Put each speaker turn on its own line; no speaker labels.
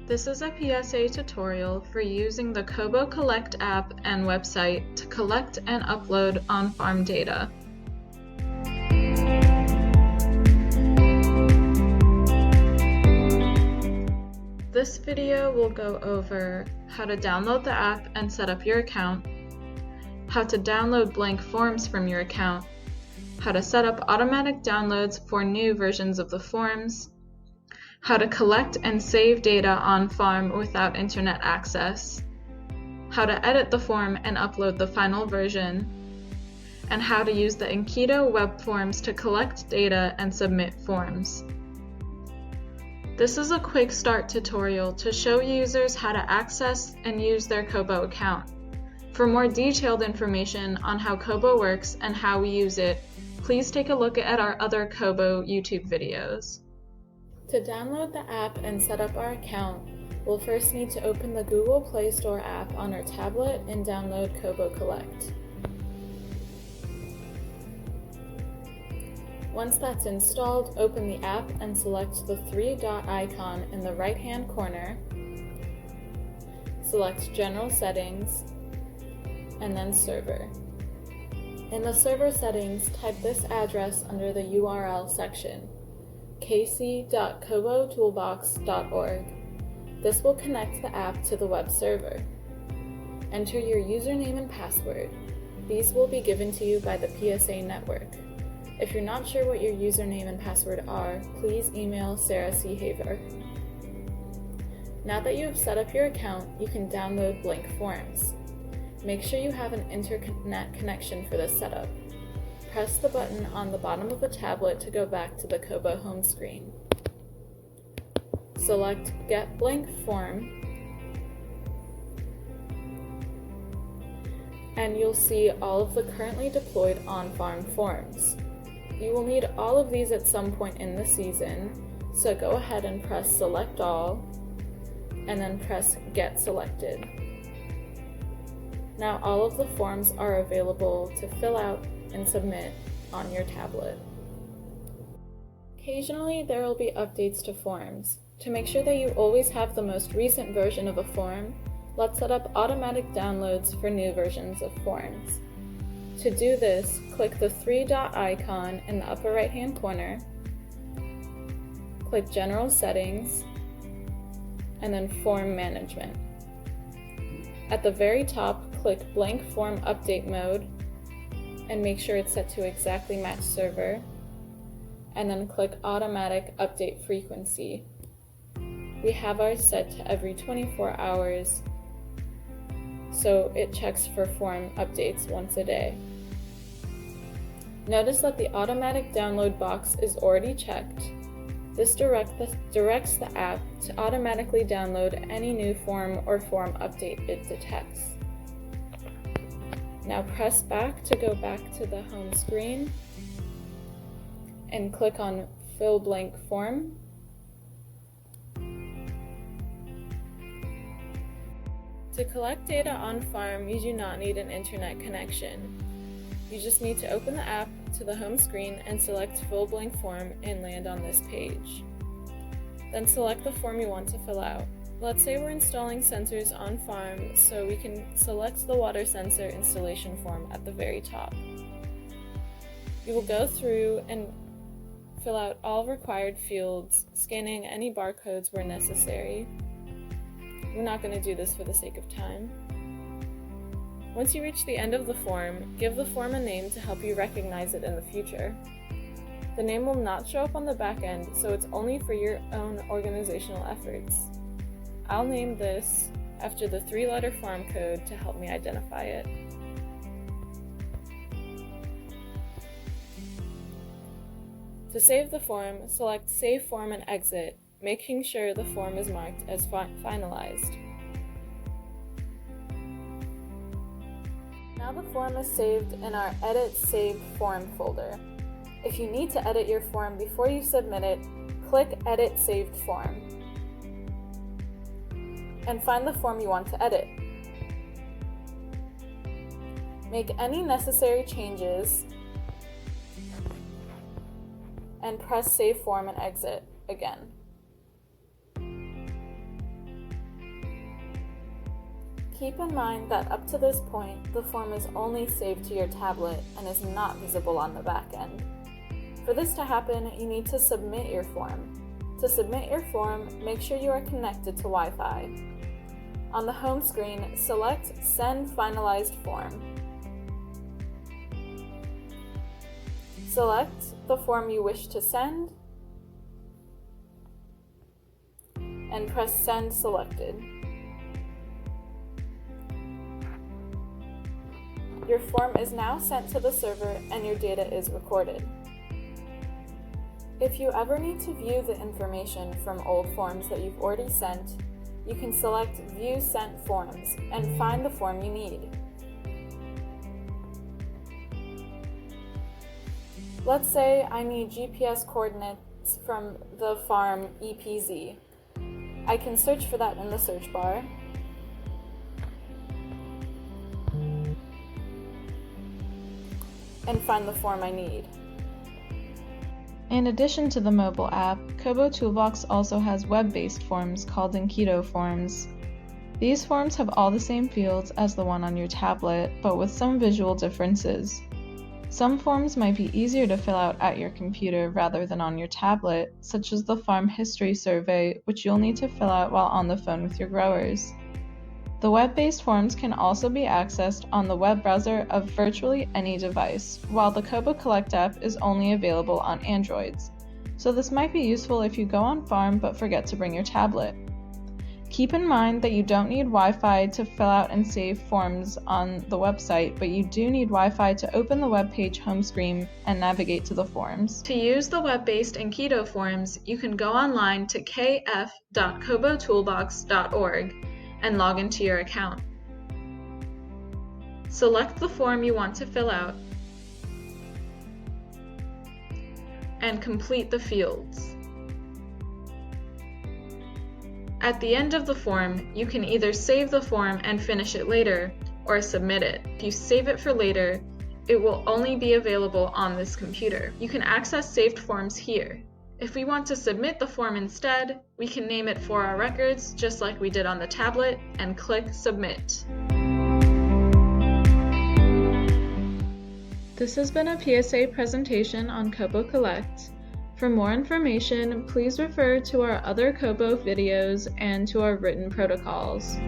This is a PSA tutorial for using the KoBoCollect app and website to collect and upload on-farm data. This video will go over how to download the app and set up your account, how to download blank forms from your account, how to set up automatic downloads for new versions of the forms, how to collect and save data on farm without internet access, how to edit the form and upload the final version, and how to use the Enketo web forms to collect data and submit forms. This is a quick start tutorial to show users how to access and use their Kobo account. For more detailed information on how Kobo works and how we use it, please take a look at our other Kobo YouTube videos. To download the app and set up our account, we'll first need to open the Google Play Store app on our tablet and download KoBoCollect. Once that's installed, open the app and select the three-dot icon in the right-hand corner. Select General Settings, and then Server. In the server settings, type this address under the URL section: kc.kobotoolbox.org. This will connect the app to the web server. Enter your username and password. These will be given to you by the PSA network. If you're not sure what your username and password are, please email Sarah C. Haver. Now that you have set up your account, you can download blank forms. Make sure you have an internet connection for this setup. Press the button on the bottom of the tablet to go back to the Kobo home screen. Select Get Blank Form, and you'll see all of the currently deployed on-farm forms. You will need all of these at some point in the season, so go ahead and press Select All, and then press Get Selected. Now all of the forms are available to fill out and submit on your tablet. Occasionally, there will be updates to forms. To make sure that you always have the most recent version of a form, let's set up automatic downloads for new versions of forms. To do this, click the three-dot icon in the upper right-hand corner, click General Settings, and then Form Management. At the very top, click Blank Form Update Mode, and make sure it's set to exactly match server, and then click Automatic Update Frequency. We have ours set to every 24 hours, so it checks for form updates once a day. Notice that the automatic download box is already checked. This directs the app to automatically download any new form or form update it detects. Now press back to go back to the home screen and click on Fill Blank Form. To collect data on farm, you do not need an internet connection. You just need to open the app to the home screen and select Fill Blank Form and land on this page. Then select the form you want to fill out. Let's say we're installing sensors on farm, so we can select the water sensor installation form at the very top. You will go through and fill out all required fields, scanning any barcodes where necessary. We're not going to do this for the sake of time. Once you reach the end of the form, give the form a name to help you recognize it in the future. The name will not show up on the back end, so it's only for your own organizational efforts. I'll name this after the 3-letter farm code to help me identify it. To save the form, select Save Form and Exit, making sure the form is marked as finalized. Now the form is saved in our Edit Saved Form folder. If you need to edit your form before you submit it, click Edit Saved Form and find the form you want to edit. Make any necessary changes and press Save Form and Exit again. Keep in mind that up to this point, the form is only saved to your tablet and is not visible on the back end. For this to happen, you need to submit your form. To submit your form, make sure you are connected to Wi-Fi. On the home screen, select Send Finalized Form. Select the form you wish to send and press Send Selected. Your form is now sent to the server and your data is recorded. If you ever need to view the information from old forms that you've already sent, you can select View Sent Forms and find the form you need. Let's say I need GPS coordinates from the farm EPZ. I can search for that in the search bar. And find the form I need. In addition to the mobile app, Kobo Toolbox also has web-based forms called Enketo Forms. These forms have all the same fields as the one on your tablet, but with some visual differences. Some forms might be easier to fill out at your computer rather than on your tablet, such as the Farm History Survey, which you'll need to fill out while on the phone with your growers. The web-based forms can also be accessed on the web browser of virtually any device, while the KoBoCollect app is only available on Androids, so this might be useful if you go on farm but forget to bring your tablet. Keep in mind that you don't need Wi-Fi to fill out and save forms on the website, but you do need Wi-Fi to open the web page home screen and navigate to the forms. To use the web-based Enketo forms, you can go online to kf.kobotoolbox.org and log into your account. Select the form you want to fill out and complete the fields. At the end of the form, you can either save the form and finish it later or submit it. If you save it for later, it will only be available on this computer. You can access saved forms here. If we want to submit the form instead, we can name it for our records, just like we did on the tablet, and click Submit. This has been a PSA presentation on KoBoCollect. For more information, please refer to our other Kobo videos and to our written protocols.